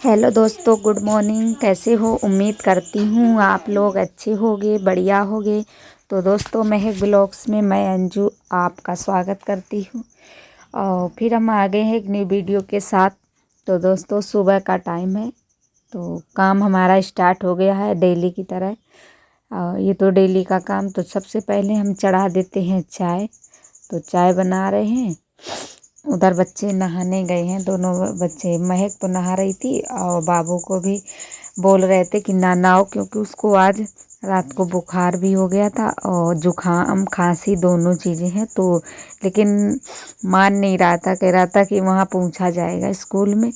Hello दोस्तों, good morning. कैसे हो? उम्मीद करती हूँ आप लोग अच्छे होगे, बढ़िया होगे। तो दोस्तों, महक ब्लॉग्स में मैं अंजू आपका स्वागत करती हूँ और फिर हम आ गए हैं एक न्यू वीडियो के साथ। तो दोस्तों, सुबह का टाइम है तो काम हमारा स्टार्ट हो गया है डेली की तरह। ये तो डेली का काम। तो सबसे पहले हम चढ़ा देते हैं चाय। तो चाय बना रहे हैं। उधर बच्चे नहाने गए हैं, दोनों बच्चे। महक तो नहा रही थी और बाबू को भी बोल रहे थे कि ना नहाओ, क्योंकि उसको आज रात को बुखार भी हो गया था और जुकाम खांसी दोनों चीज़ें हैं। तो लेकिन मान नहीं रहा था, कह रहा था कि वहाँ पूछा जाएगा स्कूल में।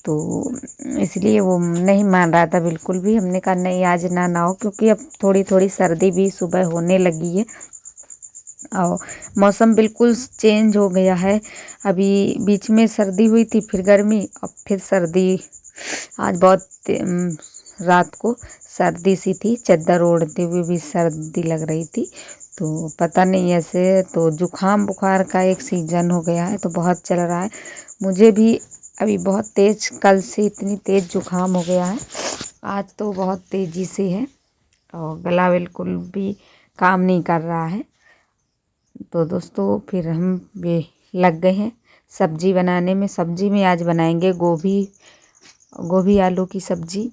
तो इसलिए वो नहीं मान रहा था बिल्कुल भी। हमने कहा नहीं, आज ना नहाओ, क्योंकि अब थोड़ी थोड़ी सर्दी भी सुबह होने लगी है और मौसम बिल्कुल चेंज हो गया है। अभी बीच में सर्दी हुई थी, फिर गर्मी, अब फिर सर्दी। आज बहुत रात को सर्दी सी थी, चादर ओढ़ते हुए भी सर्दी लग रही थी। तो पता नहीं, ऐसे तो जुकाम बुखार का एक सीज़न हो गया है, तो बहुत चल रहा है। मुझे भी अभी बहुत तेज़, कल से इतनी तेज़ जुकाम हो गया है, आज तो बहुत तेज़ी से है और गला बिल्कुल भी काम नहीं कर रहा है। तो दोस्तों, फिर हम भी लग गए हैं सब्जी बनाने में। सब्जी में आज बनाएंगे गोभी आलू की सब्जी।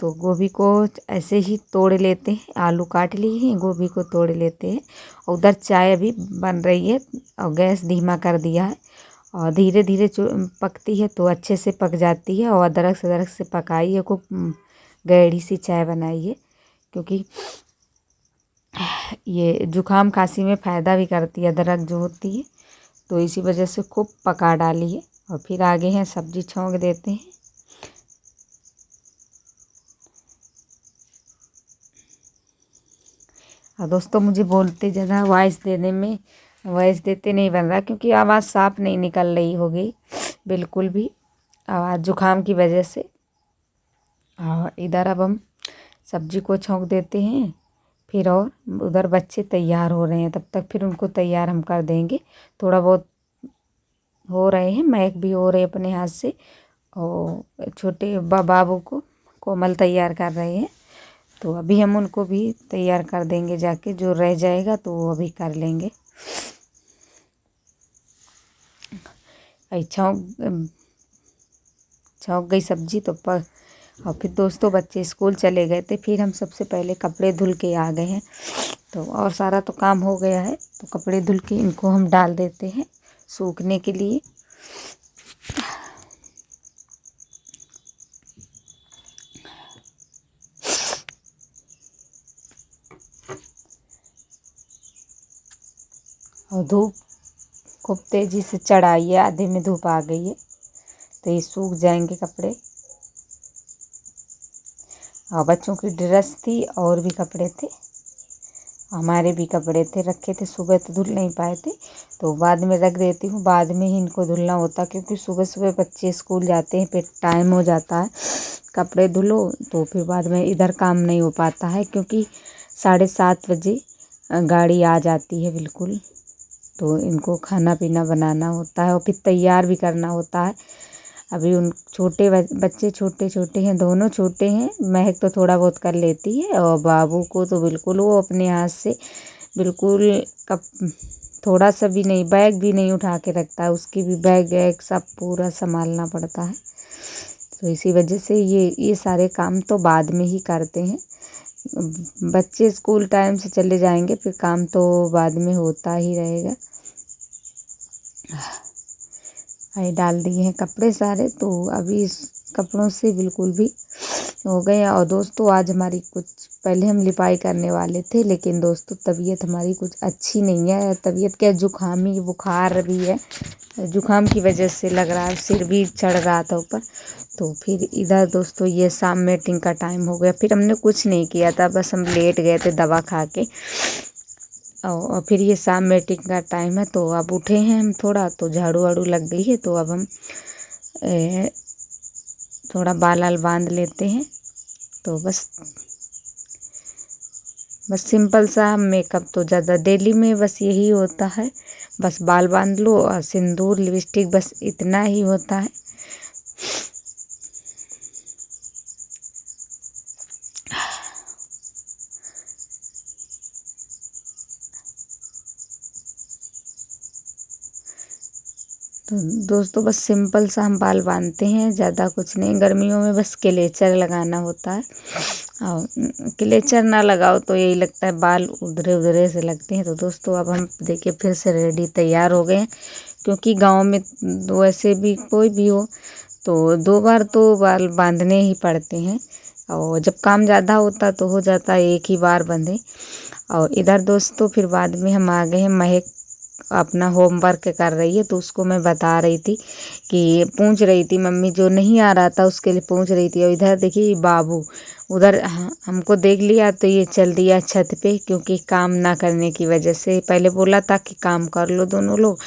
तो गोभी को ऐसे ही तोड़ लेते हैं, आलू काट लिए हैं, गोभी को तोड़ लेते हैं। और उधर चाय अभी बन रही है और गैस धीमा कर दिया है और धीरे धीरे पकती है तो अच्छे से पक जाती है। और अदरक से पकाई है, खूब गहरी सी चाय बनाई है, क्योंकि ये जुकाम खांसी में फ़ायदा भी करती है अदरक जो होती है। तो इसी वजह से खूब पका डाली है और फिर आगे हैं सब्जी छौंक देते हैं। और दोस्तों, मुझे बोलते ज़्यादा वॉइस देते नहीं बन रहा, क्योंकि आवाज़ साफ़ नहीं निकल रही होगी बिल्कुल भी, आवाज़ जुकाम की वजह से। और इधर अब हम सब्जी को छौंक देते हैं फिर, और उधर बच्चे तैयार हो रहे हैं, तब तक फिर उनको तैयार हम कर देंगे। थोड़ा बहुत हो रहे हैं, महक भी हो रहे अपने हाथ से, और छोटे बाबू को कोमल तैयार कर रहे हैं। तो अभी हम उनको भी तैयार कर देंगे जाके, जो रह जाएगा तो वो अभी कर लेंगे। छौंक गई सब्जी तो और फिर दोस्तों, बच्चे स्कूल चले गए थे। फिर हम सबसे पहले कपड़े धुल के आ गए हैं। तो और सारा तो काम हो गया है, तो कपड़े धुल के इनको हम डाल देते हैं सूखने के लिए। और धूप खूब तेज़ी से चढ़ आई है, आधे में धूप आ गई है, तो ये सूख जाएंगे कपड़े। और बच्चों की ड्रेस थी और भी कपड़े थे, हमारे भी कपड़े थे, रखे थे। सुबह तो धुल नहीं पाए थे, तो बाद में रख देती हूँ, बाद में ही इनको धुलना होता, क्योंकि सुबह सुबह बच्चे स्कूल जाते हैं, फिर टाइम हो जाता है। कपड़े धुलो तो फिर बाद में इधर काम नहीं हो पाता है, क्योंकि 7:30 बजे गाड़ी आ जाती है बिल्कुल। तो इनको खाना पीना बनाना होता है और फिर तैयार भी करना होता है। अभी उन छोटे बच्चे छोटे छोटे हैं, दोनों छोटे हैं। महक तो थोड़ा बहुत कर लेती है और बाबू को तो बिल्कुल वो अपने हाथ से बिल्कुल कप थोड़ा सा भी नहीं, बैग भी नहीं उठा के रखता है, उसकी भी बैग वैग सब पूरा संभालना पड़ता है। तो इसी वजह से ये सारे काम तो बाद में ही करते हैं। बच्चे स्कूल टाइम से चले जाएंगे, फिर काम तो बाद में होता ही रहेगा। डाल दिए हैं कपड़े सारे, तो अभी इस कपड़ों से बिल्कुल भी हो गए। और दोस्तों, आज हमारी कुछ पहले हम लिपाई करने वाले थे, लेकिन दोस्तों तबीयत हमारी कुछ अच्छी नहीं है। तबीयत क्या, जुकामी बुखार भी है, जुकाम की वजह से लग रहा है, सिर भी चढ़ रहा था ऊपर। तो फिर इधर दोस्तों, ये शाम मीटिंग का टाइम हो गया, फिर हमने कुछ नहीं किया था, बस हम लेट गए थे दवा खा के। और फिर ये शाम मीटिंग का टाइम है, तो अब उठे हैं हम थोड़ा, तो झाड़ू वाड़ू लग गई है, तो अब हम थोड़ा बाल वाल बांध लेते हैं। तो बस सिंपल सा मेकअप, तो ज़्यादा डेली में बस यही होता है, बस बाल बांध लो और सिंदूर लिपस्टिक, बस इतना ही होता है। तो दोस्तों बस सिंपल सा हम बाल बांधते हैं, ज़्यादा कुछ नहीं। गर्मियों में बस क्लेचर लगाना होता है, और क्लेचर ना लगाओ तो यही लगता है बाल उधरे उधरे से लगते हैं। तो दोस्तों अब हम देखिए फिर से रेडी तैयार हो गए हैं, क्योंकि गांव में वैसे भी कोई भी हो तो 2 बार तो बाल बांधने ही पड़ते हैं, और जब काम ज़्यादा होता तो हो जाता है एक ही बार बंधे। और इधर दोस्तों फिर बाद में हम आ गए हैं, महक अपना होमवर्क कर रही है, तो उसको मैं बता रही थी कि पूछ रही थी मम्मी, जो नहीं आ रहा था उसके लिए पूछ रही थी। और इधर देखिए बाबू उधर हमको देख लिया तो ये चल दिया छत पे, क्योंकि काम ना करने की वजह से। पहले बोला था कि काम कर लो दोनों लोग,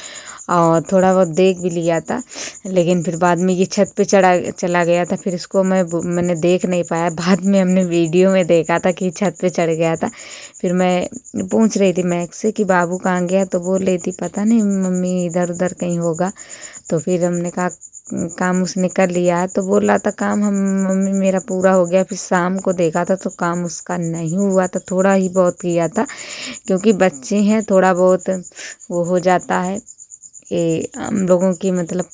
और थोड़ा बहुत देख भी लिया था, लेकिन फिर बाद में ये छत पे चला गया था। फिर इसको मैंने देख नहीं पाया, बाद में हमने वीडियो में देखा था कि छत पे चढ़ गया था। फिर मैं पूछ रही थी मैक से कि बाबू कहाँ गया, तो बोल रही थी पता नहीं मम्मी इधर उधर कहीं होगा। तो फिर हमने कहा काम उसने कर लिया है, तो बोल रहा था काम हम मम्मी मेरा पूरा हो गया। फिर शाम को देखा था तो काम उसका नहीं हुआ था, थोड़ा ही बहुत किया था, क्योंकि बच्चे हैं थोड़ा बहुत वो हो जाता है ये हम लोगों की मतलब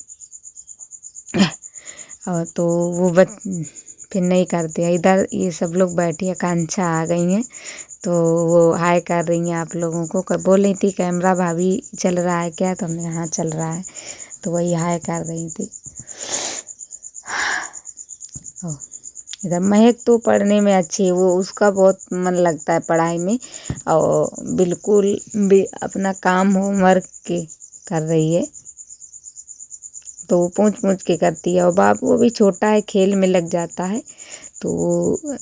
तो वो फिर नहीं करते हैं। इधर ये सब लोग बैठी, आकांक्षा आ गई हैं, तो वो हाय कर रही हैं आप लोगों को। बोल रही थी कैमरा भाभी चल रहा है क्या, तो हमने हाँ चल रहा है, तो वही हाय कर रही थी। इधर महक तो पढ़ने में अच्छी है, वो उसका बहुत मन लगता है पढ़ाई में, और बिल्कुल भी अपना काम होमवर्क कर रही है, तो वो पूछ पूछ के करती है। और बाबू अभी छोटा है, खेल में लग जाता है, तो वो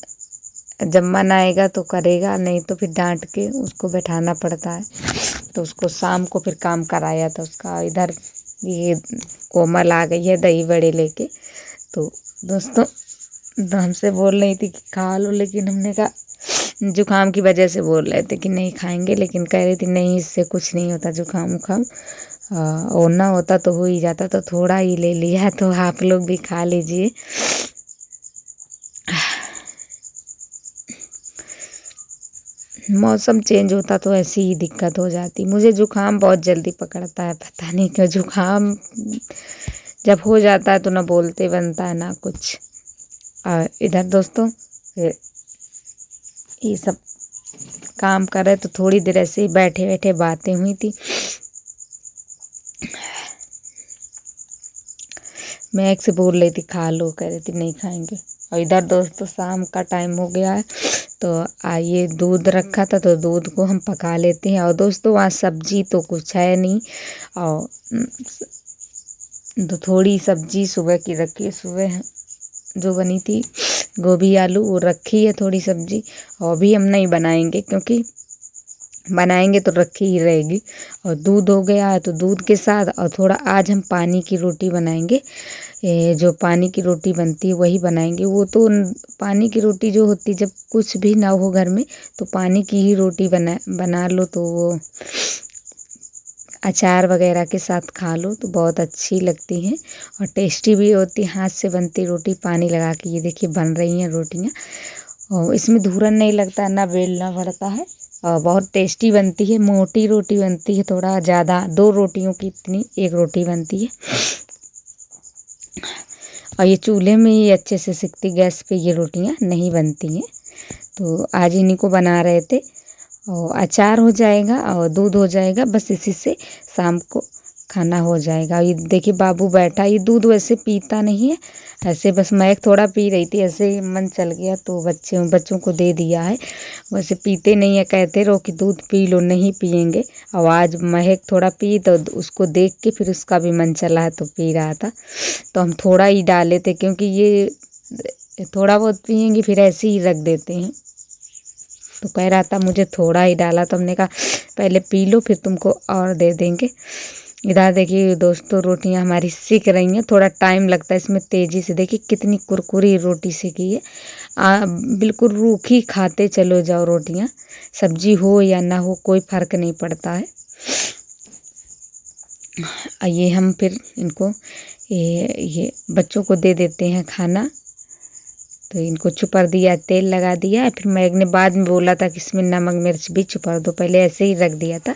जब मन आएगा तो करेगा, नहीं तो फिर डांट के उसको बैठाना पड़ता है। तो उसको शाम को फिर काम कराया था उसका। इधर ये कोमल आ गई है दही बड़े लेके, तो दोस्तों हमसे बोल रही थी कि खा लो, लेकिन हमने कहा जुकाम की वजह से बोल रहे थे कि नहीं खाएंगे, लेकिन कह रही थी नहीं इससे कुछ नहीं होता जुकाम उखाम, और ना होता तो हो ही जाता, तो थोड़ा ही ले लिया, तो आप लोग भी खा लीजिए। मौसम चेंज होता तो ऐसी ही दिक्कत हो जाती। मुझे जुकाम बहुत जल्दी पकड़ता है, पता नहीं क्यों। जुकाम जब हो जाता है तो ना बोलते बनता है ना कुछ। और इधर दोस्तों ये सब काम कर रहे, तो थोड़ी देर ऐसे ही बैठे बैठे बातें हुई थी। मैं एक से बोल रही थी खा लो, कह रही थी नहीं खाएंगे। और इधर दोस्तों शाम का टाइम हो गया है, तो आइए दूध रखा था तो दूध को हम पका लेते हैं। और दोस्तों वहाँ सब्जी तो कुछ है नहीं, और तो थोड़ी सब्जी सुबह की रखी है, सुबह जो बनी थी गोभी आलू वो रखी है थोड़ी सब्जी, और भी हम नहीं बनाएंगे, क्योंकि बनाएंगे तो रखी ही रहेगी। और दूध हो गया है, तो दूध के साथ और थोड़ा आज हम पानी की रोटी बनाएंगे। जो पानी की रोटी बनती है वही बनाएंगे। वो तो पानी की रोटी जो होती, जब कुछ भी ना हो घर में तो पानी की ही रोटी बना लो, तो वो अचार वगैरह के साथ खा लो तो बहुत अच्छी लगती हैं, और टेस्टी भी होती। हाथ से बनती रोटी पानी लगा के, ये देखिए बन रही हैं रोटियाँ, और इसमें धूरन नहीं लगता, ना बेलना पड़ता है, और बहुत टेस्टी बनती है। मोटी रोटी बनती है, थोड़ा ज़्यादा 2 रोटियों की इतनी 1 रोटी बनती है। और ये चूल्हे में ही अच्छे से सिकती, गैस पे ये रोटियां नहीं बनती हैं। तो आज इन्हीं को बना रहे थे, और अचार हो जाएगा और दूध हो जाएगा, बस इसी से शाम को खाना हो जाएगा। ये देखिए बाबू बैठा, ये दूध वैसे पीता नहीं है, ऐसे बस महक थोड़ा पी रही थी, ऐसे ही मन चल गया तो बच्चों को दे दिया है। वैसे पीते नहीं है, कहते रहो कि दूध पी लो, नहीं पियेंगे। और आज महक थोड़ा पी तो उसको देख के फिर उसका भी मन चला है तो पी रहा था, तो हम थोड़ा ही डाले थे, क्योंकि ये थोड़ा बहुत पियेंगे फिर ऐसे ही रख देते हैं। तो कह रहा था मुझे थोड़ा ही डाला, तो हमने कहा पहले पी लो फिर तुमको और दे देंगे। इधर देखिए दोस्तों रोटियां हमारी सिक रही हैं, थोड़ा टाइम लगता है इसमें तेज़ी से। देखिए कितनी कुरकुरी रोटी सिकी है, बिल्कुल रूखी खाते चलो जाओ रोटियां, सब्जी हो या ना हो कोई फ़र्क नहीं पड़ता है। ये हम फिर इनको ये बच्चों को दे देते हैं खाना, तो इनको छुपर दिया, तेल लगा दिया। फिर मैग ने बाद में बोला था कि इसमें नमक मिर्च भी छुपा दो, पहले ऐसे ही रख दिया था।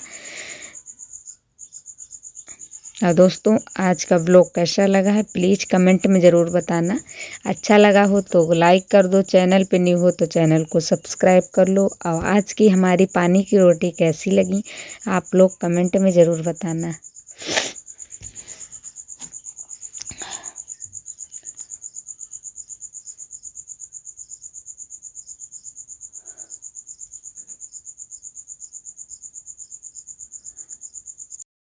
और दोस्तों आज का ब्लॉग कैसा लगा है प्लीज़ कमेंट में ज़रूर बताना। अच्छा लगा हो तो लाइक कर दो, चैनल पे न्यू हो तो चैनल को सब्सक्राइब कर लो। और आज की हमारी पानी की रोटी कैसी लगी आप लोग कमेंट में ज़रूर बताना।